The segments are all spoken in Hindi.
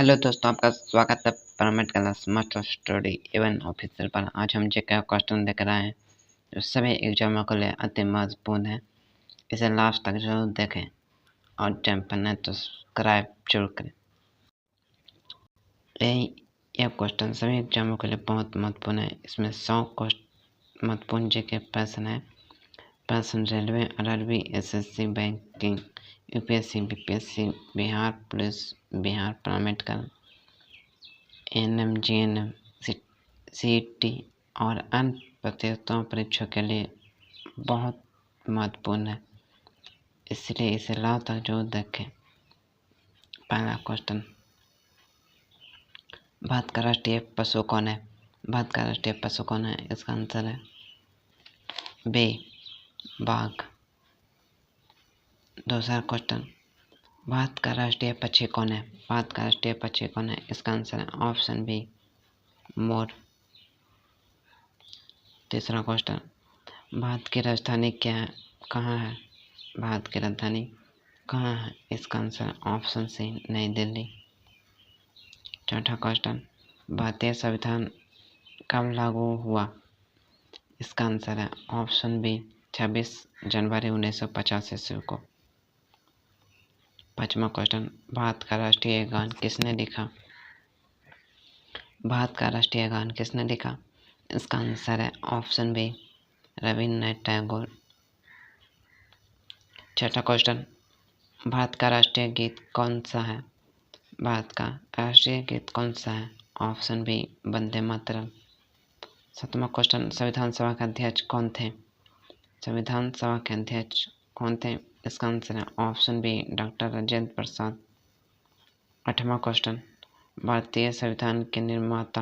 हेलो दोस्तों, आपका स्वागत है pyramid class master study even official पर। आज हम जीके का क्वेश्चन देख रहे हैं जो सभी एग्जामों के लिए अति महत्वपूर्ण है। इसे लास्ट तक जरूर देखें और चैनल पर नहीं तो सब्सक्राइब जरूर करें। यह क्वेश्चन सभी एग्जामों के लिए बहुत महत्वपूर्ण है। इसमें 100 महत्वपूर्ण जीके प्रश्न है। प्रश्न railway, RRB, SSC, banking, UPSC, BPSC, Bihar police, Bihar paramedical, ANM, GNM, CET और अन्य प्रतियोगिता परीक्षा के लिए बहुत महत्वपूर्ण है, इसलिए इसे लास्ट तक जरूर देखें। पहला क्वेश्चन, भारत का राष्ट्रीय पशु कौन है? भारत का राष्ट्रीय पशु कौन है? इसका आंसर है बी, बाघ। दूसरा क्वेश्चन, भारत का राष्ट्रीय पक्षी कौन है? भारत का राष्ट्रीय पक्षी कौन है? इसका आंसर है ऑप्शन बी, मोर। तीसरा क्वेश्चन, भारत की राजधानी कहाँ है? भारत की राजधानी कहाँ है? इसका आंसर ऑप्शन सी, नई दिल्ली। चौथा क्वेश्चन, भारतीय संविधान कब लागू हुआ? इसका आंसर है ऑप्शन बी, 26 जनवरी 1950 ईस्वी को। पांचवा क्वेश्चन, भारत का राष्ट्रीय गान किसने लिखा? भारत का राष्ट्रीय गान किसने लिखा? इसका आंसर है ऑप्शन बी, रविन्द्रनाथ टैगोर। छठा क्वेश्चन, भारत का राष्ट्रीय गीत कौन सा है? भारत का राष्ट्रीय गीत कौन सा है? Option B, Vande Mataram. सातवां क्वेश्चन, संविधान सभा के अध्यक्ष कौन थे? संविधान सभा के अध्यक्ष कौन थे? इसका आंसर है ऑप्शन बी, डॉक्टर राजेंद्र प्रसाद। आठवां क्वेश्चन, भारतीय संविधान के निर्माता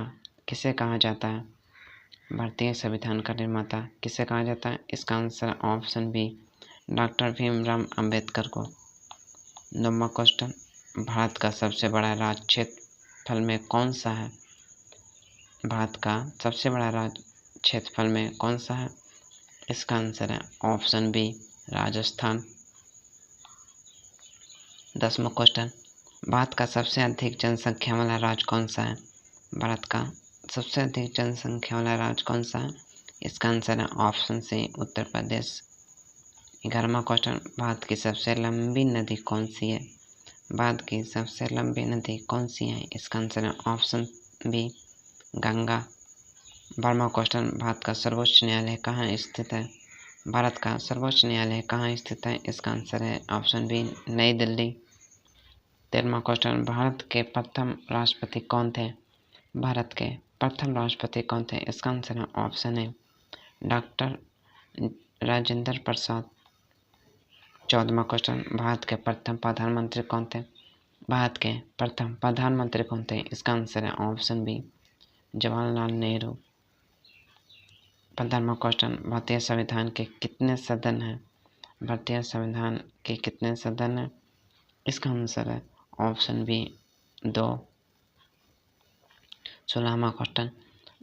किसे कहा जाता है? भारतीय संविधान का निर्माता किसे कहा जाता है? इसका answer option B, doctor Bhimrao Ambedkar को। नौवां क्वेश्चन, भारत का सबसे बड़ा राज्य क्षेत्रफल में कौन सा है? भारत का सबसे बड़ा राज्य क्षेत्रफल में कौन सा है? इसका आंसर है ऑप्शन बी, राजस्थान। 10वां क्वेश्चन, भारत का सबसे अधिक जनसंख्या वाला राज्य कौन सा है? भारत का सबसे अधिक जनसंख्या वाला राज्य कौन सा है? इसका आंसर है option C, Uttar Pradesh. 11वां question, Bharat की सबसे लंबी नदी कौन सी है? भारत की सबसे लंबी नदी कौन सी है? इसका आंसर है ऑप्शन बी, गंगा। 12वां क्वेश्चन, भारत का सर्वोच्च न्यायालय कहाँ स्थित है? भारत का सर्वोच्च न्यायालय कहाँ स्थित है? इसका आंसर है ऑप्शन बी, नई दिल्ली। 13वां क्वेश्चन, भारत के प्रथम राष्ट्रपति कौन थे? भारत के प्रथम राष्ट्रपति कौन थे? इसका आंसर है option A, doctor Rajendra Prasad. 14वां क्वेश्चन, भारत के प्रथम प्रधानमंत्री कौन थे? भारत के प्रथम प्रधानमंत्री कौन थे? इसका आंसर है ऑप्शन बी, जवाहरलाल नेहरू। 15वां क्वेश्चन, भारतीय संविधान के कितने सदन हैं? भारतीय संविधान के कितने सदन हैं? इसका आंसर है ऑप्शन बी, 2। 16वां क्वेश्चन,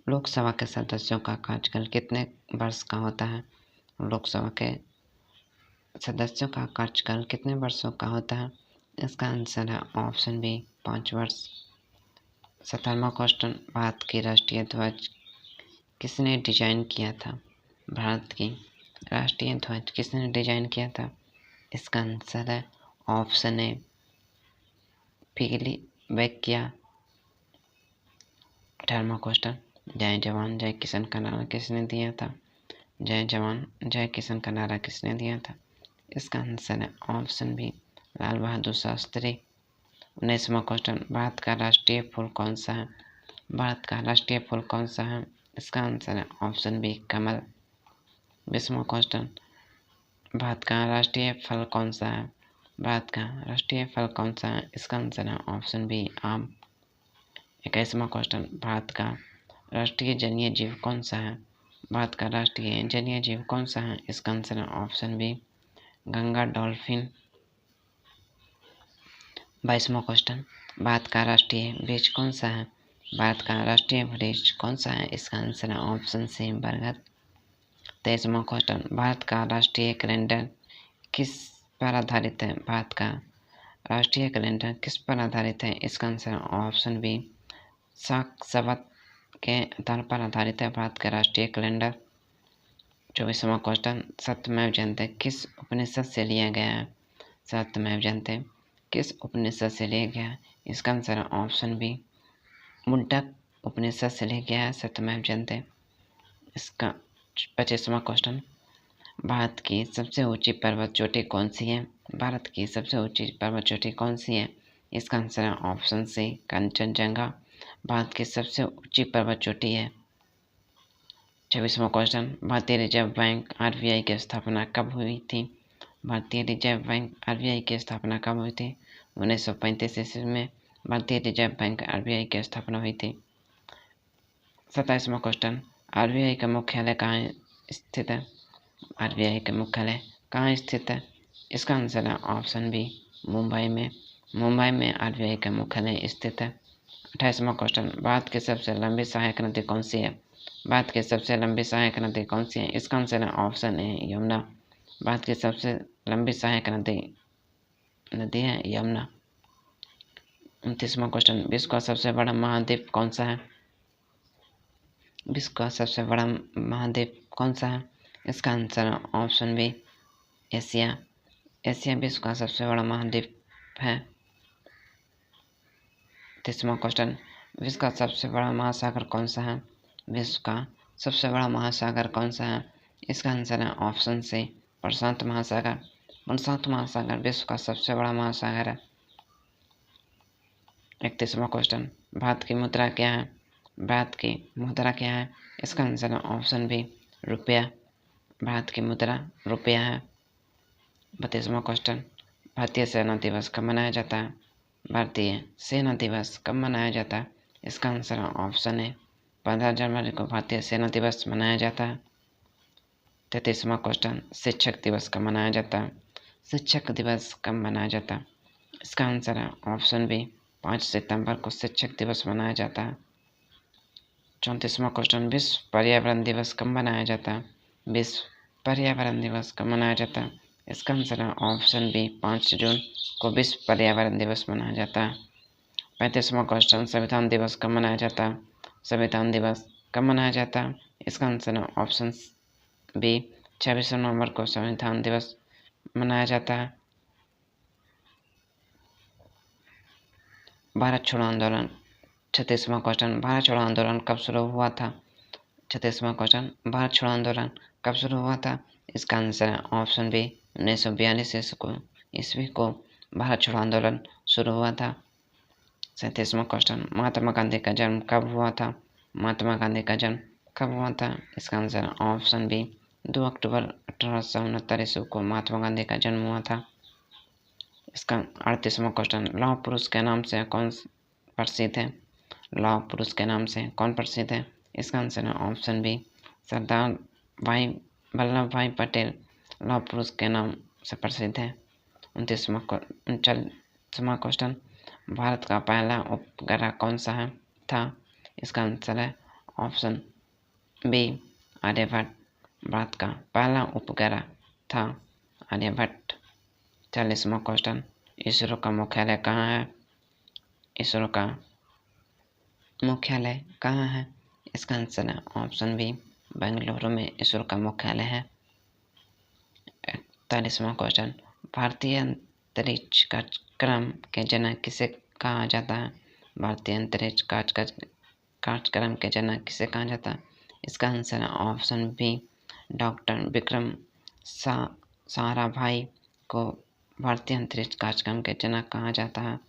लोकसभा के सदस्यों का कार्यकाल कितने वर्ष का होता है? लोकसभा के सदस्यों का कार्यकाल कितने वर्षों का होता है? इसका आंसर है ऑप्शन बी, 5 वर्ष। 17वां क्वेश्चन, भारत की राष्ट्रीय ध्वज किसने डिजाइन किया था? भारत की राष्ट्रीय ध्वज किसने डिजाइन किया था? इसका आंसर है ऑप्शन ए, पिगली वैकिया। 18वां क्वेश्चन, जय जवान जय किसान का नारा किसने दिया था? जय जवान जय किसान का नारा किसने दिया था? इसका आंसर है option B, Lal Bahadur Shastri. 19वां question, Bharat का राष्ट्रीय फूल कौन सा है? भारत का राष्ट्रीय फूल कौन सा है? इसका आंसर है ऑप्शन बी, कमल। 20वां क्वेश्चन, भारत का राष्ट्रीय फल कौन सा है? भारत का राष्ट्रीय फल कौन सा है? इसका आंसर है ऑप्शन बी, आम। 21वां क्वेश्चन, भारत का राष्ट्रीय जलीय जीव कौन सा है? भारत का राष्ट्रीय जलीय जीव कौन सा है? इसका आंसर है ऑप्शन बी, गंगा डॉल्फिन। 22वां क्वेश्चन, भारत का राष्ट्रीय वृक्ष कौन सा है? भारत का राष्ट्रीय वृक्ष कौन सा है? इसका आंसर है ऑप्शन सी, बरगद। 23वां क्वेश्चन, भारत का राष्ट्रीय कैलेंडर किस पर आधारित है? भारत का राष्ट्रीय कैलेंडर किस पर आधारित है? इसका आंसर है ऑप्शन बी, शाक शबत के आधार पर आधारित है भारत का राष्ट्रीय कैलेंडर। 24वां क्वेश्चन, सत्यमेव जयते किस उपनिषद से लिया गया है? सत्यमेव जयते किस उपनिषद से लिया गया है? इसका आंसर है ऑप्शन बी, मुंडक उपनिषद से लिया गया है सत्यमेव जयते। इसका 25वां क्वेश्चन, भारत की सबसे ऊंची पर्वत चोटी कौन सी है? भारत की सबसे ऊंची पर्वत चोटी कौन सी है? इसका आंसर है ऑप्शन सी, कंचनजंगा भारत की सबसे ऊंची पर्वत चोटी है। 26वां क्वेश्चन, भारतीय रिजर्व बैंक आरबीआई की स्थापना कब हुई थी? भारतीय रिजर्व बैंक आरबीआई की स्थापना कब हुई थी? 1935 ईस्वी में भारतीय रिजर्व बैंक आरबीआई की स्थापना हुई थी। 27वां क्वेश्चन, आरबीआई का मुख्यालय कहाँ स्थित है? आरबीआई का मुख्यालय कहाँ स्थित है? इसका आंसर है ऑप्शन बी, मुंबई में। मुंबई में आरबीआई का मुख्यालय स्थित है। 28वां क्वेश्चन, भारत की सबसे लंबी सहायक नदी कौन सी है? भारत की सबसे लंबी सहायक नदी कौन सी है? इसका आंसर है ऑप्शन ए, यमुना। भारत की सबसे लंबी सहायक नदी है यमुना। 29वां क्वेश्चन, विश्व का सबसे बड़ा महाद्वीप कौन सा है? विश्व का सबसे बड़ा महाद्वीप कौन सा है? इसका आंसर है ऑप्शन बी, एशिया। एशिया विश्व का सबसे बड़ा महाद्वीप है। 30वां क्वेश्चन, विश्व का सबसे बड़ा महासागर कौन सा है? विश्व का सबसे बड़ा महासागर कौन सा है? इसका आंसर है ऑप्शन सी, प्रशांत महासागर। प्रशांत महासागर विश्व का सबसे बड़ा महासागर है। 31वां क्वेश्चन, भारत की मुद्रा क्या है? भारत की मुद्रा क्या है? इसका आंसर है ऑप्शन बी, रुपया। भारत की मुद्रा रुपया है। 32वां क्वेश्चन, भारतीय सेना दिवस कब मनाया जाता है? भारतीय सेना दिवस कब मनाया जाता है? इसका आंसर है ऑप्शन ए, 15 जनवरी को भारतीय सेना दिवस मनाया जाता है। 33वां क्वेश्चन, शिक्षक दिवस कब मनाया जाता है? शिक्षक दिवस कब मनाया जाता है? इसका आंसर है ऑप्शन बी, 5 सितंबर को शिक्षक दिवस मनाया जाता है। 34वां क्वेश्चन, विश्व पर्यावरण दिवस कब मनाया जाता है? विश्व पर्यावरण दिवस कब मनाया जाता है? इसका आंसर है ऑप्शन बी, 5 जून को विश्व पर्यावरण दिवस मनाया जाता है। 35वां क्वेश्चन, संविधान दिवस कब मनाया जाता है? संविधान दिवस कब मनाया जाता है? इसका आंसर है ऑप्शन बी, 26 नवंबर को संविधान दिवस मनाया जाता है। भारत छोड़ो आंदोलन। 36वां क्वेश्चन, भारत छोड़ो आंदोलन कब शुरू हुआ था? 36वां क्वेश्चन, भारत छोड़ो आंदोलन कब शुरू हुआ था? इसका आंसर है ऑप्शन बी, 1942 ईस्वी को भारत छोड़ो आंदोलन शुरू हुआ था। 37वां क्वेश्चन, महात्मा गांधी का जन्म कब हुआ था? महात्मा गांधी का जन्म कब हुआ था? इसका आंसर है ऑप्शन बी, 2 अक्टूबर 1869 ईस्वी को महात्मा गांधी का जन्म हुआ था। इसका 38वां क्वेश्चन, लौह पुरुष के नाम से कौन प्रसिद्ध है? लौह पुरुष के नाम से कौन प्रसिद्ध है? इसका आंसर है ऑप्शन बी, सरदार वल्लभ भाई पटेल लौह पुरुष के नाम से प्रसिद्ध है। 39वां क्वेश्चन, भारत का पहला उपग्रह कौन सा है था? इसका आंसर है ऑप्शन बी, आर्यभट्ट। भारत का पहला उपग्रह था आर्यभट्ट। 40वां क्वेश्चन, इसरो का मुख्यालय कहाँ है? इसरो का मुख्यालय कहाँ है? इसका आंसर है ऑप्शन बी, बेंगलुरु में इसरो का मुख्यालय है। 41वां क्वेश्चन, भारतीय अंतरिक्ष कार्यक्रम के जनक किसे कहा जाता है? भारतीय अंतरिक्ष कार्यक्रम के जनक किसे कहा जाता है? इसका आंसर है option B, doctor Vikram Sarabhai को भारतीय अंतरिक्ष कार्यक्रम के जनक कहा जाता है।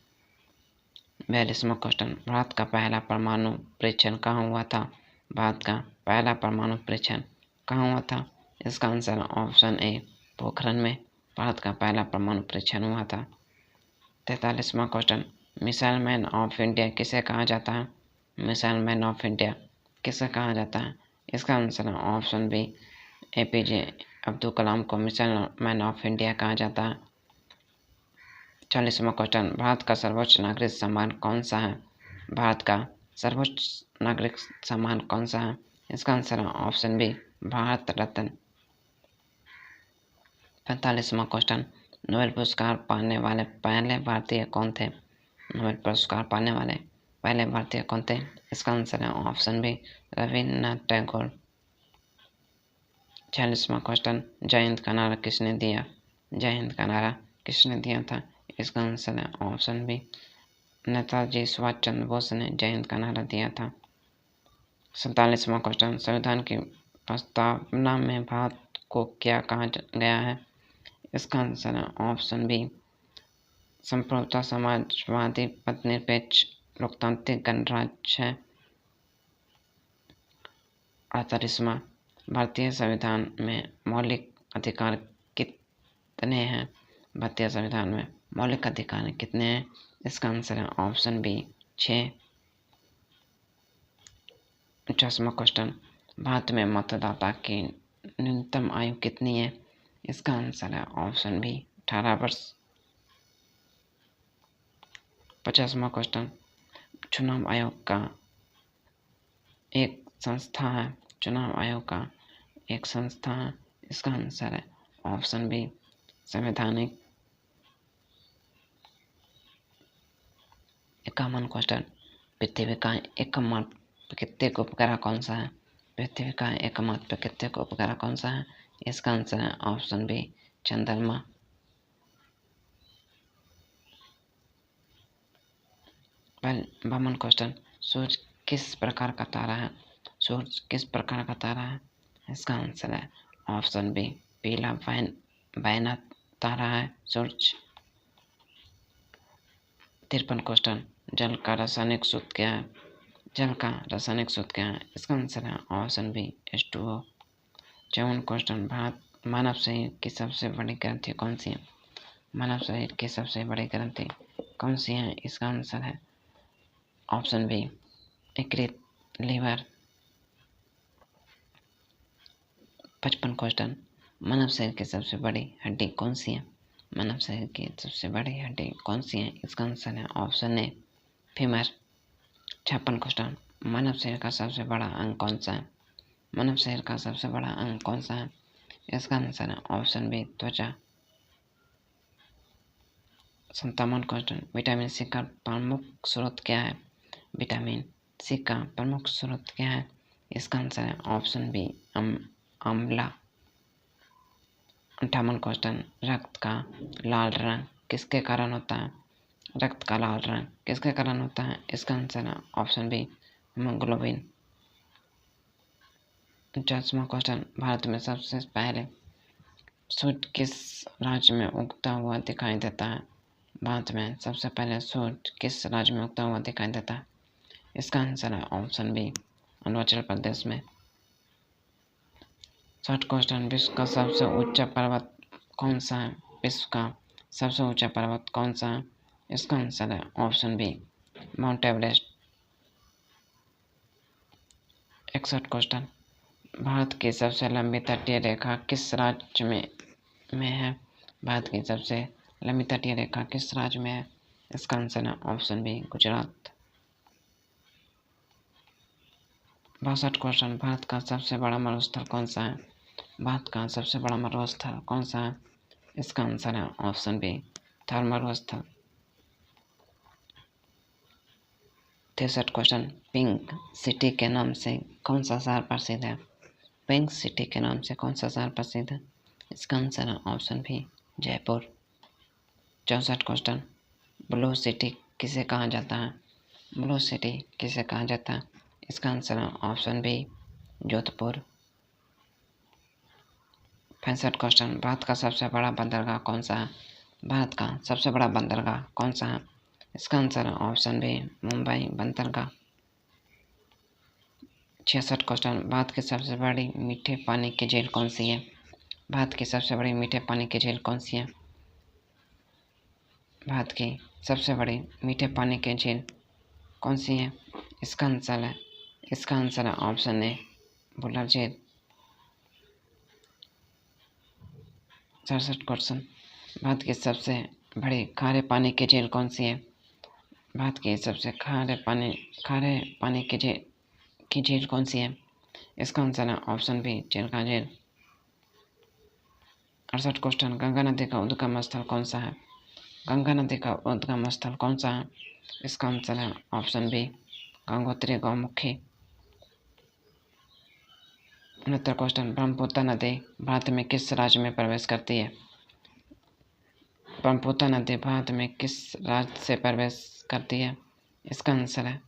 42वां क्वेश्चन, भारत का पहला परमाणु परीक्षण कहाँ हुआ था? भारत का पहला परमाणु परीक्षण कहाँ हुआ था? इसका आंसर है ऑप्शन ए, पोखरण में भारत का पहला परमाणु परीक्षण हुआ था। 43वां question, missile man of India किसे कहा जाता है? मिसाइल मैन ऑफ इंडिया किसे कहा जाता है? इसका आंसर है option B, APJ Abdul Kalam को मिसाइल मैन ऑफ इंडिया कहा जाता है। 40वां क्वेश्चन, भारत का सर्वोच्च नागरिक सम्मान कौन सा है? भारत का सर्वोच्च नागरिक सम्मान कौन सा है? इसका आंसर है option B, Bharat Ratna. 45वां question, Nobel पुरस्कार पाने वाले पहले भारतीय कौन थे? नोबेल पुरस्कार पाने वाले पहले भारतीय कौन थे? इसका आंसर है ऑप्शन बी, रविन्द्रनाथ टैगोर। 46वां क्वेश्चन, जय हिंद का नारा किसने दिया? जय हिंद का नारा किसने दिया था? इसका आंसर है ऑप्शन बी, नेताजी सुभाष चंद्र बोस ने जय हिंद का नारा दिया था। 47वां क्वेश्चन, संविधान की प्रस्तावना में भारत को क्या कहा गया है? इसका आंसर है ऑप्शन बी, संप्रभुता, समाजवादी, पथनिरपेक्ष, लोकतांत्रिक गणराज्य है। 48वां, भारतीय संविधान में मौलिक अधिकार कितने हैं? भारतीय संविधान में मौलिक अधिकार कितने हैं? इसका आंसर है ऑप्शन बी, 6। 49वां क्वेश्चन, भारत में मतदाता की न्यूनतम आयु कितनी है? इसका आंसर है ऑप्शन बी, 18 वर्ष। 50वां क्वेश्चन, चुनाव आयोग का एक संस्था है। चुनाव आयोग का एक संस्था है। इसका आंसर है ऑप्शन बी, संवैधानिक। 51वां क्वेश्चन, पृथ्वी का एकमात्र प्राकृतिक उपग्रह कौन सा है? पृथ्वी का एकमात्र प्राकृतिक उपग्रह कौन सा है? इसका आंसर है ऑप्शन बी, चंद्रमा। 52वां क्वेश्चन, सूर्य किस प्रकार का तारा है? सूर्य किस प्रकार का तारा है? इसका आंसर है ऑप्शन बी, पीला बैंगनी तारा है सूर्य। 53वां क्वेश्चन, जल का रासायनिक सूत्र क्या है? जल का रासायनिक सूत्र क्या है? इसका आंसर है ऑप्शन बी, H2O। 54वां क्वेश्चन, मानव शरीर की सबसे बड़ी ग्रंथि कौन सी है? मानव शरीर की सबसे बड़ी ग्रंथि कौन सी है? इसका आंसर है ऑप्शन बी, यकृत, लीवर। 55वां क्वेश्चन, मानव शरीर की सबसे बड़ी हड्डी कौन सी है? मानव शरीर की सबसे बड़ी हड्डी कौन सी है? इसका आंसर है ऑप्शन ए, फीमर। 56वां क्वेश्चन, मानव शरीर का सबसे बड़ा अंग कौन सा है? मानव शरीर का सबसे बड़ा अंग कौन सा है? इसका आंसर है ऑप्शन बी, त्वचा। 57वां क्वेश्चन, विटामिन सी का प्रमुख स्रोत क्या है? विटामिन सी का प्रमुख स्रोत क्या है? इसका आंसर है ऑप्शन बी, आंवला। 58वां क्वेश्चन, रक्त का लाल रंग किसके कारण होता है? रक्त का लाल रंग किसके कारण होता है? इसका आंसर है ऑप्शन बी, हीमोग्लोबिन। 49वां क्वेश्चन, भारत में सबसे पहले सूर्य किस राज्य में उगता हुआ दिखाई देता है? भारत में सबसे पहले सूर्य किस राज्य में उगता हुआ दिखाई देता है? इसका आंसर है ऑप्शन बी, अरुणाचल प्रदेश में। 60 क्वेश्चन, विश्व का सबसे ऊंचा पर्वत कौन सा है? विश्व का सबसे ऊंचा पर्वत कौन सा है? इसका आंसर है option B, Mount Everest. 61 question, Bharat की सबसे लंबी तटीय रेखा किस राज्य में है? भारत की सबसे लंबी तटीय रेखा किस राज्य में है? इसका आंसर है option B, Gujarat. 62 question, Bharat का सबसे बड़ा मरुस्थल कौन सा है? भारत का सबसे बड़ा मरुस्थल कौन सा है? इसका आंसर है ऑप्शन बी, थार मरुस्थल। 63 क्वेश्चन, पिंक सिटी के नाम से कौन सा शहर प्रसिद्ध है? पिंक सिटी के नाम से कौन सा शहर प्रसिद्ध है? इसका आंसर है option B, Jaipur. 64 question, blue city किसे कहा जाता है? ब्लू सिटी किसे कहा जाता है? इसका आंसर है option B, Jodhpur. 65 question, Bharat का सबसे बड़ा बंदरगाह कौन सा है? भारत का सबसे बड़ा बंदरगाह कौन सा है? इसका आंसर है ऑप्शन बी, मुंबई बंदरगाह। 66 क्वेश्चन, भारत की सबसे बड़ी मीठे पानी की झील कौन सी है? भारत की सबसे बड़ी मीठे पानी की झील कौन सी है? भारत की सबसे बड़ी मीठे पानी की झील कौन सी है? इसका आंसर है ऑप्शन ए, बुलर झील। 67 क्वेश्चन, भारत की सबसे बड़ी खारे पानी की झील कौन सी है? भारत की सबसे खारे पानी की झील कौन सी है? इसका आंसर है ऑप्शन बी, चिल्का झील। 68 क्वेश्चन, गंगा नदी का उद्गम स्थल कौन सा है? गंगा नदी का उद्गम स्थल कौन सा है? इसका आंसर है option B, Gangotri Gaumukhi. 69 question, Brahmaputra नदी भारत में किस राज्य में प्रवेश करती है? ब्रह्मपुत्र नदी भारत में किस राज्य से प्रवेश करती है? इसका आंसर है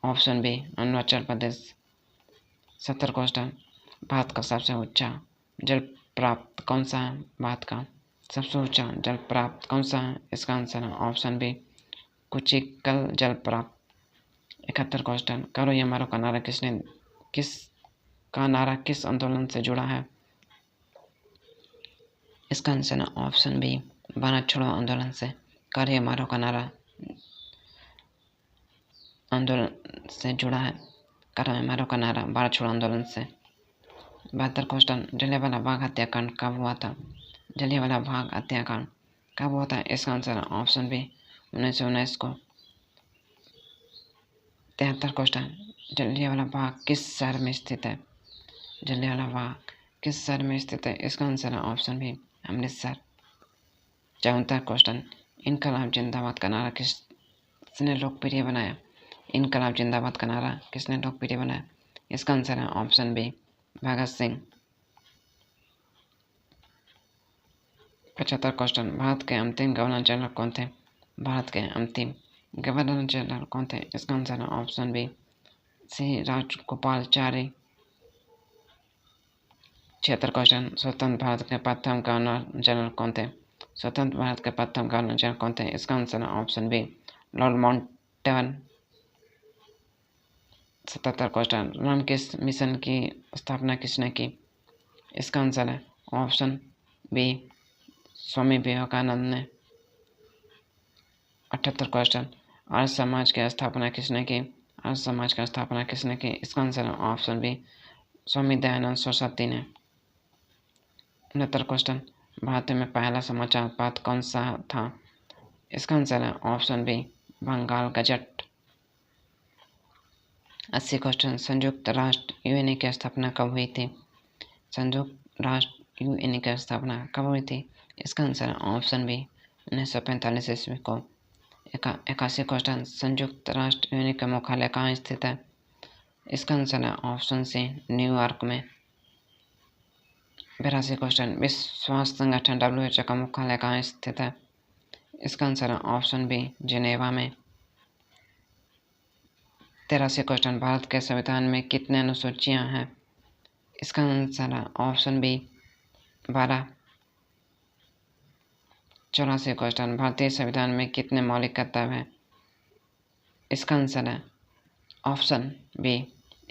option B, Arunachal Pradesh. 70 question, Bharat का सबसे ऊंचा जल प्राप्त कौन सा है? भारत का सबसे ऊंचा जल प्राप्त कौन सा है? इसका आंसर है ऑप्शन बी, कुचिकल जल प्राप्त। 71 क्वेश्चन, करो या मरो का नारा किस आंदोलन से जुड़ा है? इसका आंसर है ऑप्शन बी, भारत छोड़ो आंदोलन से। करो या मरो का नारा आंदोलन से जुड़ा है। करो या मरो का नारा भारत छोड़ो आंदोलन से। 72 क्वेश्चन, जलियांवाला बाग हत्याकांड कब हुआ था? जलियांवाला बाग हत्याकांड कब हुआ था? इसका आंसर है ऑप्शन बी, 1919 को। 73 क्वेश्चन, जलियांवाला बाग किस शहर में स्थित है? जलियांवाला बाग किस शहर में स्थित है? इसका आंसर है ऑप्शन बी, अमृतसर। 74 क्वेश्चन, इनकलाब जिंदाबाद का नारा किसने लोकप्रिय बनाया? इनकलाब जिंदाबाद का नारा किसने लोकप्रिय बनाया? इसका आंसर है option B, Bhagat Singh. 75 question, Bharat के अंतिम गवर्नर जनरल कौन थे? भारत के अंतिम गवर्नर जनरल कौन थे? इसका आंसर है option B, Shri Rajagopalachari. 76 question, स्वतंत्र भारत के प्रथम गवर्नर जनरल कौन थे? स्वतंत्र भारत के प्रथम गवर्नर जनरल कौन थे? इसका आंसर है option B, lord Mountbatten. 77 question, Ramakrishna mission की स्थापना किसने की? इसका आंसर है ऑप्शन बी, स्वामी विवेकानंद ने। 78 क्वेश्चन, आर्य समाज की स्थापना किसने की? आर्य समाज की स्थापना किसने की? इसका आंसर है ऑप्शन बी, स्वामी दयानंद सरस्वती ने। 69 क्वेश्चन, भारत में पहला समाचार पत्र कौन सा था? इसका आंसर है option B, Bengal gazette. 80 question, संयुक्त राष्ट्र यूएनए की स्थापना कब हुई थी? संयुक्त राष्ट्र यूएनए की स्थापना कब हुई थी? इसका आंसर है ऑप्शन बी, 1945 ईस्वी को। 81 क्वेश्चन, संयुक्त राष्ट्र यूएनए का मुख्यालय कहाँ स्थित है? इसका आंसर है ऑप्शन सी, न्यूयॉर्क में। 82 क्वेश्चन, विश्व स्वास्थ्य संगठन WHO का मुख्यालय कहाँ स्थित है? इसका आंसर है ऑप्शन बी, जिनेवा में। 83 क्वेश्चन, भारत के संविधान में कितने अनुसूचियां हैं? इसका आंसर है ऑप्शन बी, 12। 84 क्वेश्चन, भारतीय संविधान में कितने मौलिक कर्तव्य हैं? इसका आंसर है ऑप्शन बी,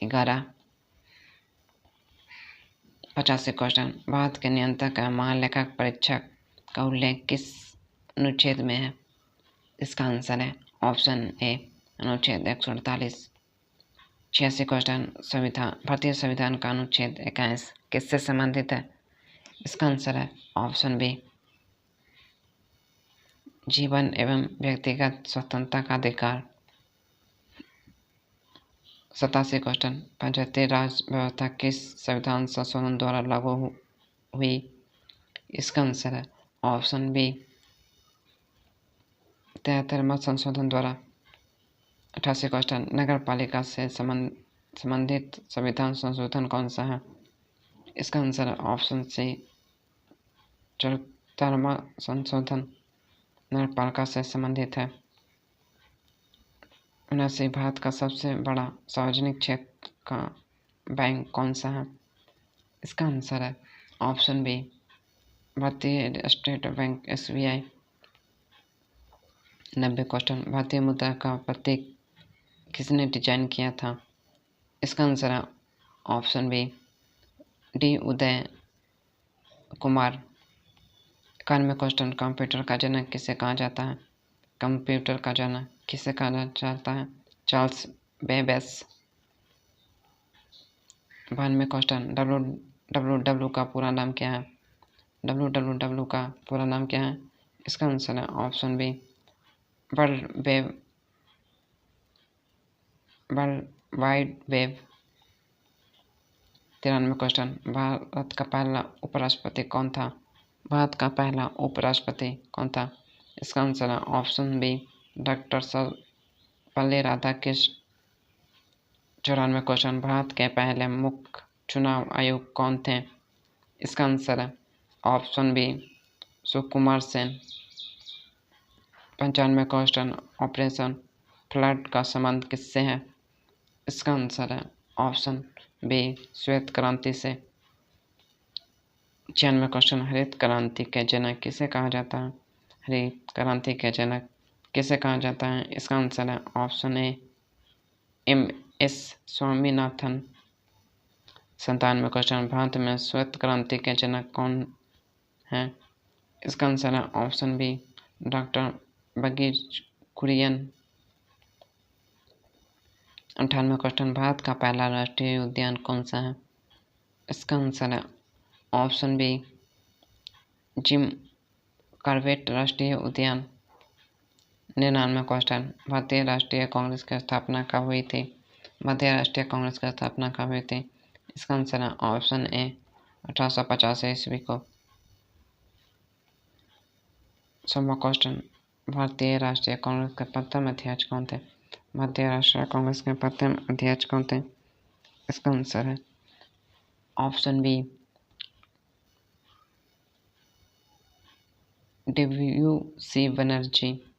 11। 85 क्वेश्चन, भारत के नियंत्रक का महालेखक परीक्षक का उल्लेख किस अनुच्छेद में है? इसका आंसर है ऑप्शन ए, अनुच्छेद 148। 86 क्वेश्चन, भारतीय संविधान का अनुच्छेद 21 किससे संबंधित है? इसका आंसर है ऑप्शन बी, जीवन एवं व्यक्तिगत स्वतंत्रता का अधिकार। 87 क्वेश्चन, पंचायती राज व्यवस्था किस संविधान संशोधन द्वारा लागू हुई? इसका आंसर है ऑप्शन बी, 73वां संशोधन द्वारा। 88 क्वेश्चन, नगर पालिका से संबंधित संविधान संशोधन कौन सा है? इसका आंसर है ऑप्शन सी, 74वां संशोधन नगर पालिका से संबंधित है। 79, भारत का सबसे बड़ा सार्वजनिक क्षेत्र का बैंक कौन सा है? इसका आंसर है ऑप्शन बी, भारतीय स्टेट बैंक SBI। 90 क्वेश्चन, भारतीय मुद्रा का प्रतीक किसने डिजाइन किया था? इसका आंसर है option B, D Uday Kumar. 91 question, computer का जनक किसे कहा जाता है? कंप्यूटर का जनक किसे कहा जाता है? Charles Babbage. 92 क्वेश्चन, www का पूरा नाम क्या है? www का पूरा नाम क्या है? इसका आंसर है option B, world wide web. 93 question, Bharat का पहला उपराष्ट्रपति कौन था? भारत का पहला उपराष्ट्रपति कौन था? इसका आंसर है option B doctor Sarvepalli Radhakrishna. 94 question, Bharat के पहले मुख्य चुनाव आयुक्त कौन थे? इसका आंसर है option B Sukumar Sen. 95 question, operation flood का संबंध किससे है? इसका आंसर है ऑप्शन बी श्वेत क्रांति से। 96 क्वेश्चन, हरित क्रांति के जनक किसे कहा जाता है? हरित क्रांति के जनक किसे कहा जाता है? इसका आंसर है ऑप्शन ए MS स्वामीनाथन। 97 क्वेश्चन, भारत में श्वेत क्रांति के जनक कौन है? इसका आंसर है ऑप्शन बी डॉक्टर बगीच कुरियन। 98 क्वेश्चन, भारत का पहला राष्ट्रीय उद्यान कौन सा है? इसका आंसर है ऑप्शन बी जिम कॉर्बेट राष्ट्रीय उद्यान। 99 क्वेश्चन, भारतीय राष्ट्रीय कांग्रेस की स्थापना कब हुई थी? भारतीय राष्ट्रीय कांग्रेस की स्थापना कब हुई थी? इसका आंसर है ऑप्शन ए 1850 ईस्वी को। 100वां क्वेश्चन, भारतीय राष्ट्रीय कांग्रेस के प्रथम अध्यक्ष कौन थे? भारतीय राष्ट्रीय कांग्रेस के प्रथम अध्यक्ष कौन थे? इसका आंसर है ऑप्शन बी DWC बनर्जी।